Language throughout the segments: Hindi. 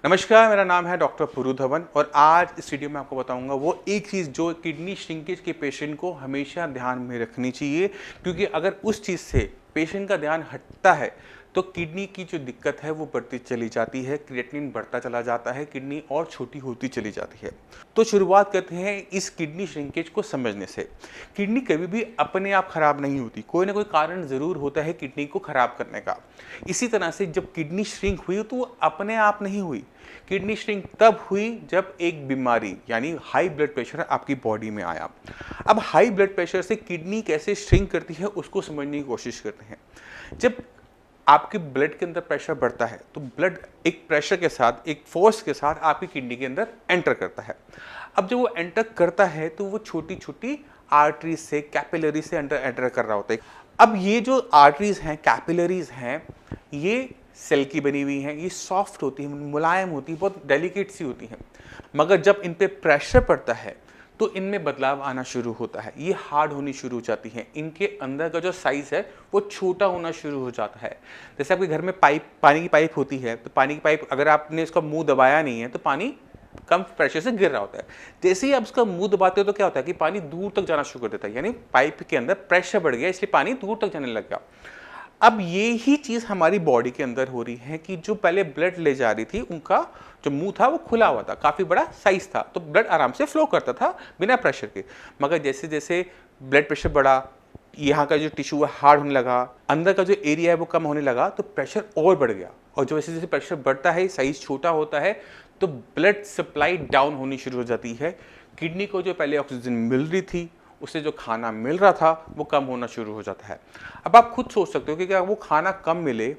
नमस्कार, मेरा नाम है डॉक्टर पुरु धवन और आज इस वीडियो में आपको बताऊंगा वो एक चीज़ जो किडनी श्रिंकेज के पेशेंट को हमेशा ध्यान में रखनी चाहिए, क्योंकि अगर उस चीज़ से पेशेंट का ध्यान हटता है तो किडनी की जो दिक्कत है वो बढ़ती चली जाती है, क्रिएटिनिन बढ़ता चला जाता है, किडनी और छोटी होती चली जाती है। तो शुरुआत करते हैं इस किडनी श्रिंकेज को समझने से। किडनी कभी भी अपने आप खराब नहीं होती, कोई ना कोई कारण ज़रूर होता है किडनी को खराब करने का। इसी तरह से जब किडनी श्रिंक हुई तो वो अपने आप नहीं हुई। किडनी श्रिंक तब हुई जब एक बीमारी यानी हाई ब्लड प्रेशर आपकी बॉडी में आया। अब हाई ब्लड प्रेशर से किडनी कैसे श्रिंक करती है उसको समझने की कोशिश करते हैं। जब आपके ब्लड के अंदर प्रेशर बढ़ता है तो ब्लड एक प्रेशर के साथ, एक फोर्स के साथ आपकी किडनी के अंदर एंटर करता है। अब जब वो एंटर करता है तो वो छोटी छोटी आर्टरीज से, कैपिलरी से एंटर कर रहा होता है। अब ये जो आर्टरीज हैं, कैपिलरीज हैं, ये सेल की बनी हुई हैं, ये सॉफ्ट होती हैं, मुलायम होती हैं, बहुत डेलिकेट सी होती हैं। मगर जब इन पे प्रेशर पड़ता है तो इनमें बदलाव आना शुरू होता है, ये हार्ड होनी शुरू हो जाती हैं, इनके अंदर का जो साइज़ है वो छोटा होना शुरू हो जाता है। जैसे आपके घर में पानी की पाइप होती है, तो पानी की पाइप अगर आपने इसका मुंह दबाया नहीं है तो पानी कम प्रेशर से गिर रहा होता है। जैसे ही आप उसका मुंह दबाते हो तो क्या होता है कि पानी दूर तक जाना शुरू कर देता है, यानी पाइप के अंदर प्रेशर बढ़ गया इसलिए पानी दूर तक जाने लग गया। अब ये ही चीज़ हमारी बॉडी के अंदर हो रही है कि जो पहले ब्लड ले जा रही थी उनका जो मुंह था वो खुला हुआ था, काफ़ी बड़ा साइज था, तो ब्लड आराम से फ्लो करता था बिना प्रेशर के। मगर जैसे जैसे ब्लड प्रेशर बढ़ा, यहाँ का जो टिश्यू है हार्ड होने लगा, अंदर का जो एरिया है वो कम होने लगा, तो प्रेशर और बढ़ गया। और जो जैसे जैसे प्रेशर बढ़ता है, साइज छोटा होता है, तो ब्लड सप्लाई डाउन होनी शुरू हो जाती है। किडनी को जो पहले ऑक्सीजन मिल रही थी, उससे जो खाना मिल रहा था वो कम होना शुरू हो जाता है। अब आप खुद सोच सकते हो कि क्या वो खाना कम मिले,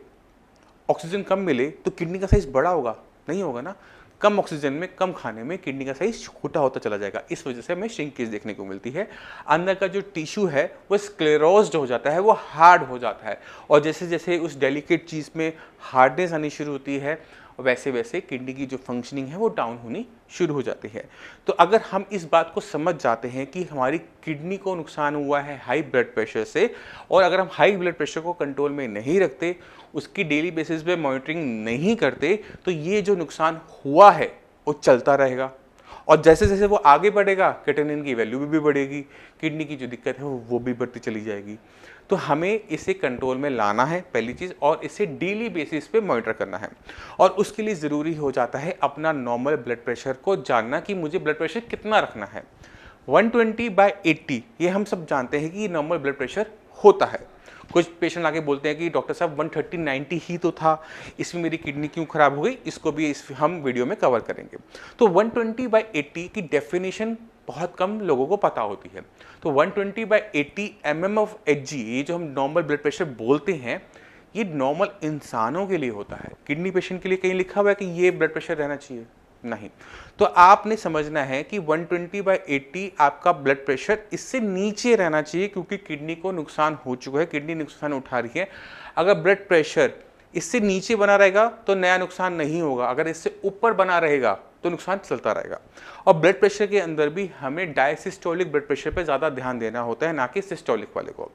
ऑक्सीजन कम मिले तो किडनी का साइज बड़ा होगा? नहीं होगा ना। कम ऑक्सीजन में, कम खाने में किडनी का साइज छोटा होता चला जाएगा। इस वजह से हमें श्रिंकेज देखने को मिलती है। अंदर का जो टिश्यू है वो स्क्लेरोज्ड हो जाता है, वो हार्ड हो जाता है, और जैसे जैसे उस डेलिकेट चीज़ में हार्डनेस आनी शुरू होती है वैसे वैसे किडनी की जो फंक्शनिंग है वो डाउन होनी शुरू हो जाती है। तो अगर हम इस बात को समझ जाते हैं कि हमारी किडनी को नुकसान हुआ है हाई ब्लड प्रेशर से, और अगर हम हाई ब्लड प्रेशर को कंट्रोल में नहीं रखते, उसकी डेली बेसिस पे मॉनिटरिंग नहीं करते, तो ये जो नुकसान हुआ है वो चलता रहेगा, और जैसे जैसे वो आगे बढ़ेगा क्रिएटिनिन की वैल्यू भी बढ़ेगी, किडनी की जो दिक्कत है वो भी बढ़ती चली जाएगी। तो हमें इसे कंट्रोल में लाना है पहली चीज़, और इसे डेली बेसिस पे मॉनिटर करना है। और उसके लिए ज़रूरी हो जाता है अपना नॉर्मल ब्लड प्रेशर को जानना कि मुझे ब्लड प्रेशर कितना रखना है। 120/80 ये हम सब जानते हैं कि नॉर्मल ब्लड प्रेशर होता है। कुछ पेशेंट आके बोलते हैं कि डॉक्टर साहब 130/90 ही तो था, इसमें मेरी किडनी क्यों खराब हो गई, इसको भी हम वीडियो में कवर करेंगे। तो 120/80 की डेफिनेशन बहुत कम लोगों को पता होती है। तो 120/80 mmHg, ये जो हम नॉर्मल ब्लड प्रेशर बोलते हैं, ये नॉर्मल इंसानों के लिए होता है। किडनी पेशेंट के लिए कहीं लिखा हुआ है कि ये ब्लड प्रेशर रहना चाहिए? नहीं। तो आपने समझना है कि 120/80 आपका ब्लड प्रेशर इससे नीचे रहना चाहिए, क्योंकि किडनी को नुकसान हो चुका है, किडनी नुकसान उठा रही है। अगर ब्लड प्रेशर इससे नीचे बना रहेगा तो नया नुकसान नहीं होगा, अगर इससे ऊपर बना रहेगा तो नुकसान चलता रहेगा। और ब्लड प्रेशर के अंदर भी हमें डायसिस्टोलिक ब्लड प्रेशर पर ज़्यादा ध्यान देना होता है, ना कि सिस्टोलिक वाले को।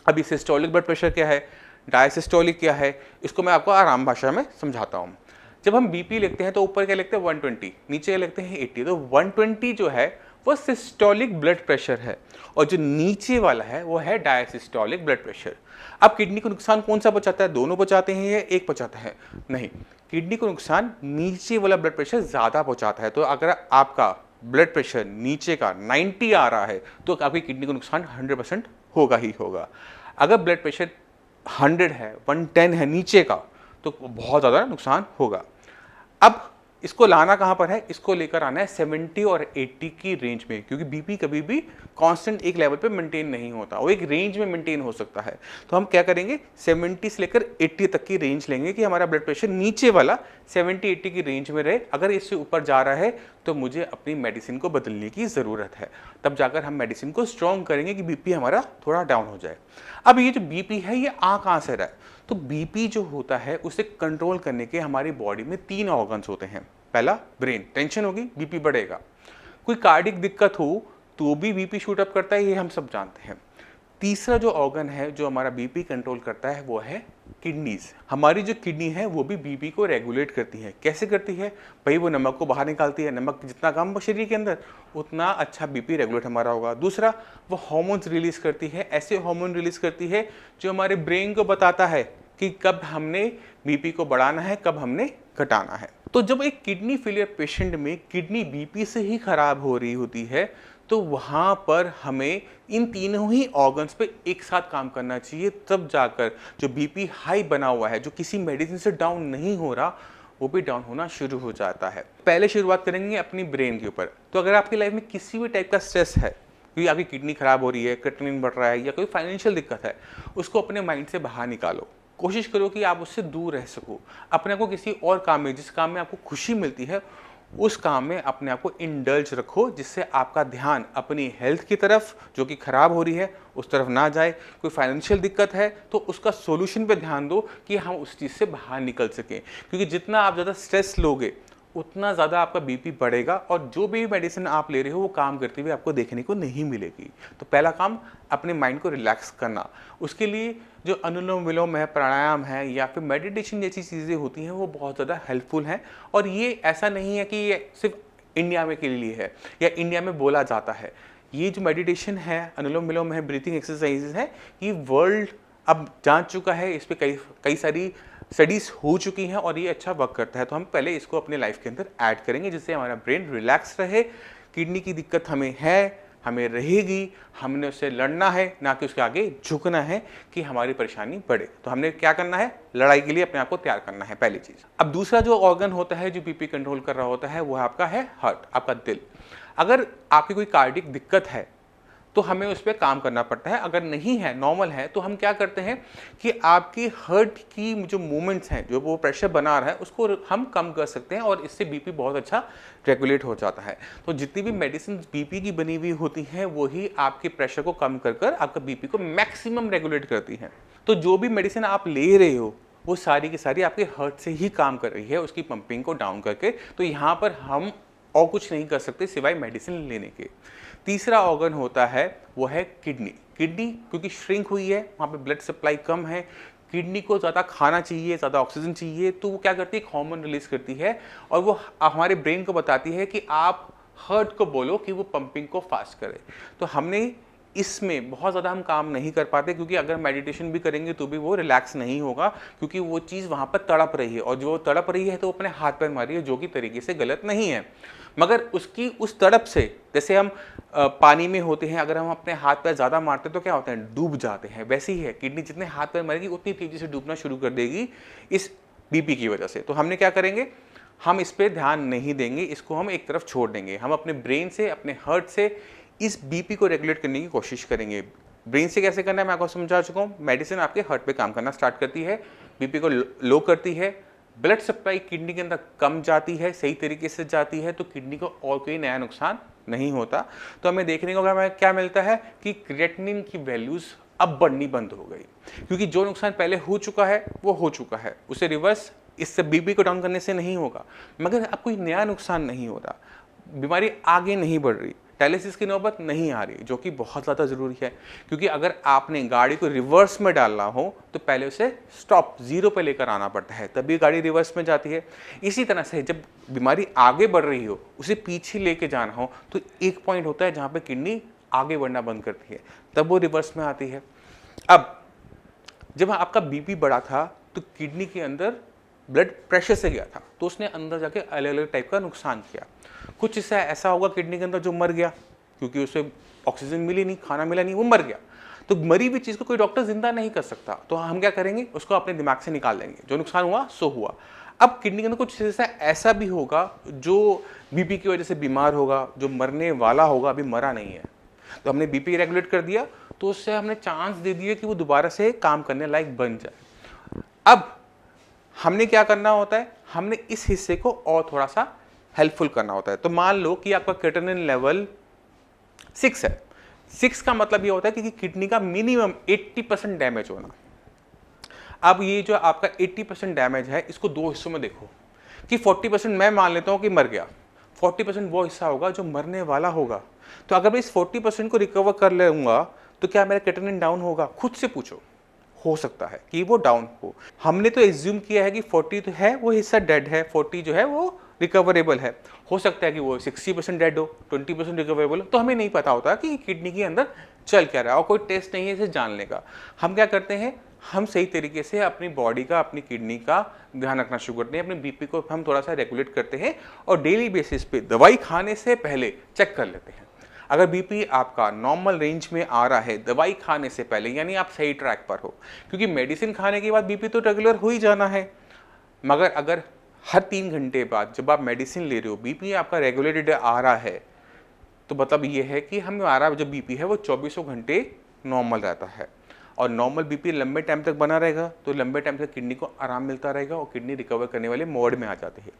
अभी सिस्टोलिक ब्लड प्रेशर क्या है, डायसिस्टोलिक क्या है, इसको मैं आपको आराम भाषा में समझाता हूँ। जब हम बीपी लिखते हैं तो ऊपर क्या लिखते हैं 120, नीचे क्या लिखते हैं 80। तो 120 जो है वो सिस्टोलिक ब्लड प्रेशर है, और जो नीचे वाला है वो है डायसिस्टोलिक ब्लड प्रेशर। अब किडनी को नुकसान कौन सा पहुंचाता है, दोनों पहुंचाते हैं या एक पहुंचाता है? नहीं, किडनी को नुकसान नीचे वाला ब्लड प्रेशर ज़्यादा पहुंचाता है। तो अगर आपका ब्लड प्रेशर नीचे का 90 आ रहा है तो आपकी किडनी को नुकसान 100% होगा ही होगा। अगर ब्लड प्रेशर 100 है, 110 है नीचे का, तो बहुत ज़्यादा नुकसान होगा। अब इसको लाना कहाँ पर है, इसको लेकर आना है 70 और 80 की रेंज में, क्योंकि बीपी कभी भी कांस्टेंट एक लेवल पे मेंटेन नहीं होता, वो एक रेंज में मेंटेन हो सकता है। तो हम क्या करेंगे, 70 से लेकर 80 तक की रेंज लेंगे कि हमारा ब्लड प्रेशर नीचे वाला 70-80 की रेंज में रहे। अगर इससे ऊपर जा रहा है तो मुझे अपनी मेडिसिन को बदलने की ज़रूरत है, तब जाकर हम मेडिसिन को स्ट्रॉन्ग करेंगे कि बीपी हमारा थोड़ा डाउन हो जाए। अब ये जो बीपी है ये आ कहाँ से रहा है, तो बीपी जो होता है उसे कंट्रोल करने के हमारी बॉडी में 3 ऑर्गन्स होते हैं। पहला ब्रेन, टेंशन होगी बीपी बढ़ेगा, कोई कार्डिक दिक्कत हो तो भी बीपी शूट अप करता है, ये हम सब जानते हैं। तीसरा जो ऑर्गन है जो हमारा बीपी कंट्रोल करता है वो है किडनीज। हमारी जो किडनी है वो भी बीपी को रेगुलेट करती है। कैसे करती है भाई? वो नमक को बाहर निकालती है। नमक जितना कम हो शरीर के अंदर उतना अच्छा बीपी रेगुलेट हमारा होगा। दूसरा, वो हार्मोन्स रिलीज करती है। ऐसे हार्मोन रिलीज करती है जो हमारे ब्रेन को बताता है कि कब हमने बीपी को बढ़ाना है, कब हमने घटाना है। तो जब एक किडनी फेलियर पेशेंट में किडनी बीपी से ही खराब हो रही होती है तो वहाँ पर हमें इन तीनों ही ऑर्गन्स पे एक साथ काम करना चाहिए, तब जाकर जो बीपी हाई बना हुआ है, जो किसी मेडिसिन से डाउन नहीं हो रहा, वो भी डाउन होना शुरू हो जाता है। पहले शुरुआत करेंगे अपनी ब्रेन के ऊपर। तो अगर आपकी लाइफ में किसी भी टाइप का स्ट्रेस है, क्योंकि आपकी किडनी खराब हो रही है, क्रिएटिनिन बढ़ रहा है या कोई फाइनेंशियल दिक्कत है, उसको अपने माइंड से बाहर निकालो। कोशिश करो कि आप उससे दूर रह सको। अपने आप को किसी और काम में, जिस काम में आपको खुशी मिलती है, उस काम में अपने आप को इंडल्ज रखो, जिससे आपका ध्यान अपनी हेल्थ की तरफ जो कि खराब हो रही है उस तरफ ना जाए। कोई फाइनेंशियल दिक्कत है तो उसका सॉल्यूशन पे ध्यान दो कि हम उस चीज़ से बाहर निकल सकें, क्योंकि जितना आप ज़्यादा स्ट्रेस लोगे उतना ज़्यादा आपका बीपी बढ़ेगा और जो भी मेडिसिन आप ले रहे हो वो काम करती हुई आपको देखने को नहीं मिलेगी। तो पहला काम अपने माइंड को रिलैक्स करना। उसके लिए जो अनुलोम विलोम है, प्राणायाम है या फिर मेडिटेशन जैसी चीज़ें होती हैं वो बहुत ज़्यादा हेल्पफुल हैं। और ये ऐसा नहीं है कि ये सिर्फ इंडिया में के लिए है या इंडिया में बोला जाता है। ये जो मेडिटेशन है, अनुलोम विलोम है, ब्रीथिंग एक्सरसाइजेज है, ये वर्ल्ड अब जान चुका है। इस पर कई सारी स्टडीज हो चुकी हैं और ये अच्छा वर्क करता है। तो हम पहले इसको अपने लाइफ के अंदर ऐड करेंगे, जिससे हमारा ब्रेन रिलैक्स रहे। किडनी की दिक्कत हमें है, हमें रहेगी, हमने उससे लड़ना है, ना कि उसके आगे झुकना है कि हमारी परेशानी बढ़े। तो हमने क्या करना है? लड़ाई के लिए अपने आप को तैयार करना है, पहली चीज़। अब दूसरा जो ऑर्गन होता है जो बीपी कंट्रोल कर रहा होता है वो आपका है हार्ट, आपका दिल। अगर आपकी कोई कार्डिक दिक्कत है तो हमें उस पर काम करना पड़ता है। अगर नहीं है, नॉर्मल है, तो हम क्या करते हैं कि आपकी हार्ट की जो मूवमेंट्स हैं, जो वो प्रेशर बना रहा है, उसको हम कम कर सकते हैं और इससे बीपी बहुत अच्छा रेगुलेट हो जाता है। तो जितनी भी मेडिसिन बीपी की बनी हुई होती हैं वही आपके प्रेशर को कम कर कर आपका बीपी को मैक्सिमम रेगुलेट करती हैं। तो जो भी मेडिसिन आप ले रहे हो वो सारी की सारी आपके हार्ट से ही काम कर रही है, उसकी पंपिंग को डाउन करके। तो यहाँ पर हम और कुछ नहीं कर सकते सिवाय मेडिसिन लेने के। तीसरा ऑर्गन होता है वो है किडनी। किडनी क्योंकि श्रिंक हुई है, वहाँ पे ब्लड सप्लाई कम है, किडनी को ज़्यादा खाना चाहिए, ज़्यादा ऑक्सीजन चाहिए, तो वो क्या करती है? एक हार्मोन रिलीज करती है और वो हमारे ब्रेन को बताती है कि आप हार्ट को बोलो कि वो पंपिंग को फास्ट करे। तो हमने इसमें बहुत ज़्यादा हम काम नहीं कर पाते, क्योंकि अगर मेडिटेशन भी करेंगे तो भी वो रिलैक्स नहीं होगा, क्योंकि वो चीज़ वहाँ पर तड़प रही है और जो तड़प रही है तो अपने हाथ पैर मारी है, जो कि तरीके से गलत नहीं है। मगर उसकी उस तड़प से, जैसे हम पानी में होते हैं, अगर हम अपने हाथ पैर ज़्यादा मारते हैं तो क्या होता है? डूब जाते हैं। वैसे ही है, किडनी जितने हाथ पैर मारेगी उतनी तेज़ी से डूबना शुरू कर देगी इस बीपी की वजह से। तो हमने क्या करेंगे? हम इस पर ध्यान नहीं देंगे, इसको हम एक तरफ छोड़ देंगे। हम अपने ब्रेन से, अपने हार्ट से इस बीपी को रेगुलेट करने की कोशिश करेंगे। ब्रेन से कैसे करना है मैं आपको समझा चुका हूँ। मेडिसिन आपके हार्ट पे काम करना स्टार्ट करती है, बीपी को लो करती है, ब्लड सप्लाई किडनी के अंदर कम जाती है, सही तरीके से जाती है, तो किडनी को और कोई नया नुकसान नहीं होता। तो हमें देखने को क्या मिलता है कि क्रिएटिनिन की वैल्यूज़ अब बढ़नी बंद हो गई, क्योंकि जो नुकसान पहले हो चुका है वो हो चुका है, उसे रिवर्स इससे बीपी को डाउन करने से नहीं होगा। मगर अब कोई नया नुकसान नहीं हो रहा, बीमारी आगे नहीं बढ़ रही, डायलिसिस की नौबत नहीं आ रही, जो कि बहुत ज़्यादा ज़रूरी है। क्योंकि अगर आपने गाड़ी को रिवर्स में डालना हो तो पहले उसे स्टॉप जीरो पे लेकर आना पड़ता है, तभी गाड़ी रिवर्स में जाती है। इसी तरह से जब बीमारी आगे बढ़ रही हो, उसे पीछे लेके जाना हो, तो एक पॉइंट होता है जहाँ पे किडनी आगे बढ़ना बंद करती है, तब वो रिवर्स में आती है। अब जब आपका बीपी बढ़ा था तो किडनी के अंदर ब्लड प्रेशर से गया था, तो उसने अंदर जाके अलग अलग टाइप का नुकसान किया। कुछ हिस्सा ऐसा होगा किडनी के अंदर जो मर गया, क्योंकि उसे ऑक्सीजन मिली नहीं, खाना मिला नहीं, वो मर गया। तो मरी हुई चीज़ को कोई डॉक्टर जिंदा नहीं कर सकता, तो हम क्या करेंगे? उसको अपने दिमाग से निकाल देंगे, जो नुकसान हुआ सो हुआ। अब किडनी के अंदर कुछ हिस्सा ऐसा भी होगा जो बीपी की वजह से बीमार होगा, जो मरने वाला होगा, अभी मरा नहीं है। तो हमने बीपी रेगुलेट कर दिया, तो उससे हमने चांस दे दिए कि वो दोबारा से काम करने लायक बन जाए। अब हमने क्या करना होता है? हमने इस हिस्से को और थोड़ा सा हेल्पफुल करना होता है। तो मान लो कि आपका क्रिएटिनिन लेवल 6 है। 6 का मतलब ये होता है कि किडनी का मिनिमम 80% डैमेज होना। अब ये जो आपका 80% डैमेज है, इसको दो हिस्सों में देखो कि 40% मैं मान लेता हूं कि मर गया, 40% वो हिस्सा होगा जो मरने वाला होगा। तो अगर मैं इस 40% को रिकवर कर लूंगा तो क्या मेरा क्रिएटिनिन डाउन होगा? खुद से पूछो, हो सकता है कि वो डाउन हो। हमने तो एज्यूम किया है कि 40 तो है, वो हिस्सा डेड है, 40 जो है वो रिकवरेबल है। हो सकता है कि वो 60% डेड हो, 20% रिकवरेबल हो, तो हमें नहीं पता होता कि किडनी के अंदर चल क्या रहा है, और कोई टेस्ट नहीं है इसे जानने का। हम क्या करते हैं, हम सही तरीके से अपनी बॉडी का, अपनी किडनी का ध्यान रखना शुरू करते हैं, अपने बीपी को हम थोड़ा सा रेगुलेट करते हैं, और डेली बेसिस पे दवाई खाने से पहले चेक कर लेते हैं। अगर बीपी आपका नॉर्मल रेंज में आ रहा है दवाई खाने से पहले, यानी आप सही ट्रैक पर हो, क्योंकि मेडिसिन खाने के बाद बीपी तो रेगुलर हो ही जाना है। मगर अगर हर 3 घंटे बाद जब आप मेडिसिन ले रहे हो बीपी आपका रेगुलेटेड आ रहा है, तो मतलब ये है कि हमारा जो बीपी है वो 24 घंटे नॉर्मल रहता है, और नॉर्मल बीपी लंबे टाइम तक बना रहेगा, तो लंबे टाइम तक किडनी को आराम मिलता रहेगा और किडनी रिकवर करने वाले मोड में आ जाती है।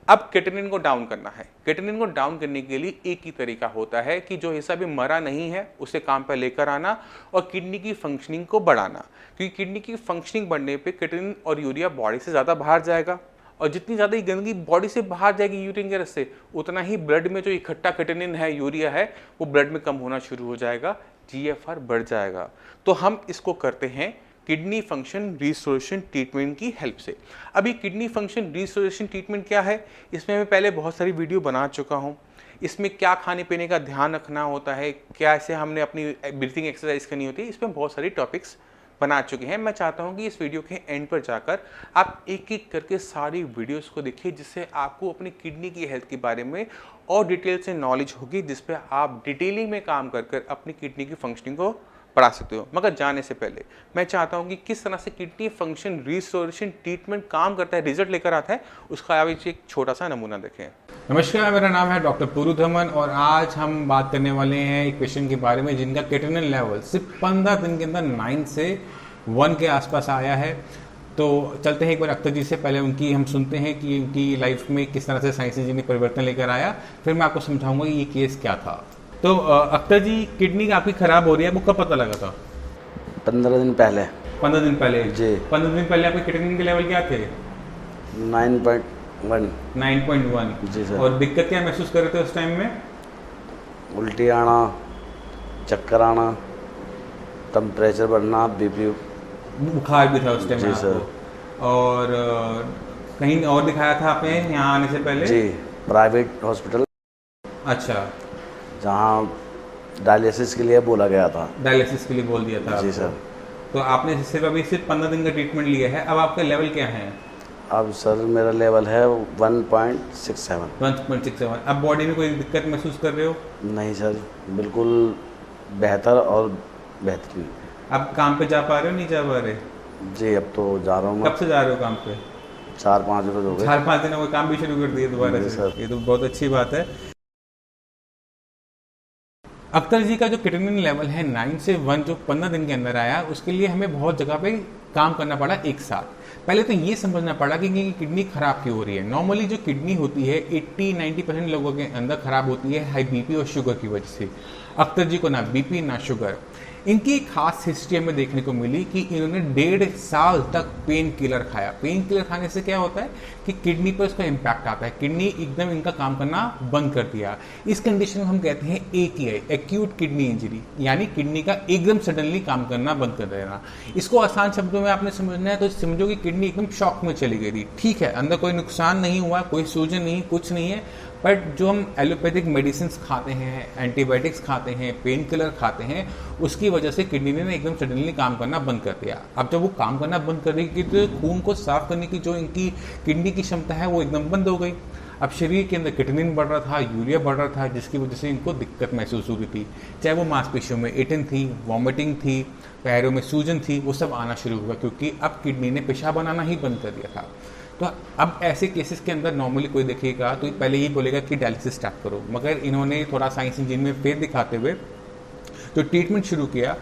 अब क्रिएटिनिन को डाउन करना है। क्रिएटिनिन को डाउन करने के लिए एक ही तरीका होता है कि जो हिस्सा भी मरा नहीं है उसे काम पर लेकर आना और किडनी की फंक्शनिंग को बढ़ाना, क्योंकि किडनी की फंक्शनिंग बढ़ने पर क्रिएटिनिन और यूरिया बॉडी से ज़्यादा बाहर जाएगा, और जितनी ज़्यादा गंदगी बॉडी से बाहर जाएगी यूरिन के रस्ते, उतना ही ब्लड में जो इकट्ठा क्रिएटिनिन है, यूरिया है, वो ब्लड में कम होना शुरू हो जाएगा, GFR बढ़ जाएगा। तो हम इसको करते हैं किडनी फंक्शन रिस्टोरेशन ट्रीटमेंट की हेल्प से। अभी किडनी फंक्शन रिस्टोरेशन ट्रीटमेंट क्या है, इसमें मैं पहले बहुत सारी वीडियो बना चुका हूँ। इसमें क्या खाने पीने का ध्यान रखना होता है, कैसे हमने अपनी ब्रीथिंग एक्सरसाइज करनी होती है, इसमें बहुत सारी टॉपिक्स बना चुके हैं। मैं चाहता हूं कि इस वीडियो के एंड पर जाकर आप एक एक करके सारी वीडियोस को देखिए, जिससे आपको अपनी किडनी की हेल्थ के बारे में और डिटेल से नॉलेज होगी, जिस पे आप डिटेलिंग में काम कर अपनी किडनी की फंक्शनिंग को बढ़ा सकते हो। मगर जाने से पहले मैं चाहता हूं कि किस तरह से किडनी फंक्शन रिस्टोरेशन ट्रीटमेंट काम करता है, रिजल्ट लेकर आता है, उसका आप एक छोटा सा नमूना देखें। नमस्कार, मेरा नाम है डॉक्टर पुरुधवन और आज हम बात करने वाले हैं एक पेशेंट के बारे में जिनका क्रिएटिनिन लेवल सिर्फ 15 दिन के अंदर 9 से 1 के आसपास आया है। तो चलते हैं एक बार अख्तर जी से, पहले उनकी हम सुनते हैं कि उनकी लाइफ में किस तरह से साइंस ने परिवर्तन लेकर आया, फिर मैं आपको समझाऊंगा कि ये केस क्या था। तो अख्तर जी, किडनी आपकी खराब हो रही है, वो कब पता लगा था? 15 दिन पहले। 15 दिन पहले जी। 15 दिन पहले आपके क्रिएटिनिन के लेवल क्या थे? 9.1। 9.1 जी सर। और दिक्कत क्या महसूस कर रहे थे उस टाइम में? उल्टी आना, चक्कर आना, टेम्परेचर बढ़ना, बीपी, बुखार भी था उस टाइम जी आपको? सर। और कहीं और दिखाया था आपने यहाँ आने से पहले? जी, प्राइवेट हॉस्पिटल। अच्छा, जहाँ डायलिसिस के लिए बोला गया था। डायलिसिस के लिए बोल दिया था जी आपको। सर। तो आपने सिर्फ 15 दिन का ट्रीटमेंट लिया है, अब आपका लेवल क्या है? अब सर मेरा लेवल है 1.67। 1.67। अब बॉडी में कोई दिक्कत महसूस कर रहे हो? नहीं सर, बिल्कुल बेहतर और बेहतरीन। अब काम पे जा पा रहे हो, नहीं जा पा रहे? जी, अब तो जा रहा हूँ मैं। कब से जा रहे हो काम पे? 4-5 रोज हो गए। 4-5 दिन हो गए, काम भी शुरू कर दिए दोबारा जी से? सर। ये तो बहुत अच्छी बात है। अख्तर जी का जो क्रिएटिनिन लेवल है 9 से 1 जो 15 दिन के अंदर आया, उसके लिए हमें बहुत जगह पे काम करना पड़ा एक साथ। पहले तो ये समझना पड़ा कि किडनी खराब क्यों हो रही है। नॉर्मली जो किडनी होती है 80-90% लोगों के अंदर खराब होती है हाई बीपी और शुगर की वजह से। अख्तर जी को ना बीपी ना शुगर। इनकी एक खास हिस्ट्री हमें देखने को मिली कि इन्होंने 1.5 साल तक पेन किलर खाया। पेन किलर खाने से क्या होता है कि किडनी पर उसका इम्पैक्ट आता है, किडनी एकदम इनका काम करना बंद कर दिया। इस कंडीशन को हम कहते हैं AKI, एक्यूट किडनी इंजरी, यानी किडनी का एकदम सडनली काम करना बंद कर देना। इसको आसान शब्दों में आपने समझना है तो समझो कि किडनी एकदम शॉक में चली गई थी। ठीक है, अंदर कोई नुकसान नहीं हुआ, कोई सूजन नहीं, कुछ नहीं है, बट जो हम एलोपैथिक मेडिसिन खाते हैं, एंटीबायोटिक्स खाते हैं, पेन किलर खाते हैं, उसकी वजह से किडनी ने एकदम सडनली काम करना बंद कर दिया। अब जब वो काम करना बंद कर देगी तो खून को साफ करने की जो इनकी किडनी की क्षमता है वो एकदम बंद हो गई। अब शरीर के अंदर क्रिएटिनिन बढ़ रहा था, यूरिया बढ़ रहा था, जिसकी वजह से इनको दिक्कत महसूस हो रही थी। चाहे वो मांसपेशियों में एटन थी, वॉमिटिंग थी, पैरों में सूजन थी, वो सब आना शुरू हुआ, क्योंकि अब किडनी ने पेशाब बनाना ही बंद कर दिया था। तो अब ऐसे केसेस के अंदर नॉर्मली कोई देखेगा तो पहले ही बोलेगा कि डायलिसिस स्टार्ट करो, मगर इन्होंने थोड़ा साइंस इंजन में फेर दिखाते हुए तो ट्रीटमेंट शुरू किया।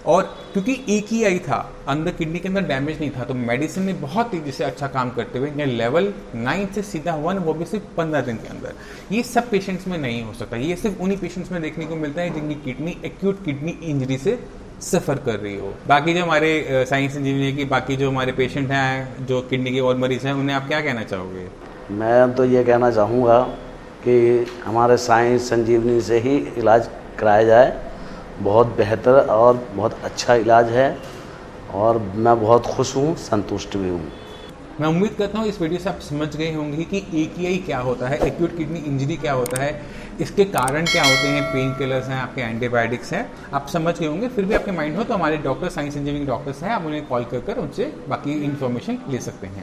और क्योंकि एक ही आई था, अंदर किडनी के अंदर डैमेज नहीं था, तो मेडिसिन ने बहुत तेजी से अच्छा काम करते हुए लेवल 9 से सीधा 1, वो भी सिर्फ 15 दिन के अंदर। ये सब पेशेंट्स में नहीं हो सकता, ये सिर्फ उन्हीं पेशेंट्स में देखने को मिलता है जिनकी किडनी एक्यूट किडनी इंजरी से सफ़र कर रही हो। बाकी जो हमारे साइंस इंजीनियर की बाकी जो हमारे पेशेंट हैं, जो किडनी के और मरीज हैं, उन्हें आप क्या कहना चाहोगे? मैं तो ये कहना चाहूँगा कि हमारे साइंस संजीवनी से ही इलाज कराया जाए, बहुत बेहतर और बहुत अच्छा इलाज है और मैं बहुत खुश हूँ, संतुष्ट भी हूँ। मैं उम्मीद करता हूँ इस वीडियो से आप समझ गए होंगे कि AKI क्या होता है, एक्यूट किडनी इंजरी क्या होता है, इसके कारण क्या होते हैं, पेन किलर्स हैं, आपके एंटीबायोटिक्स हैं, आप समझ गए होंगे। फिर भी आपके माइंड हो तो हमारे डॉक्टर, साइंस इंजीनियरिंग डॉक्टर्स हैं, आप उन्हें कॉल कर उनसे बाकी इन्फॉर्मेशन ले सकते हैं।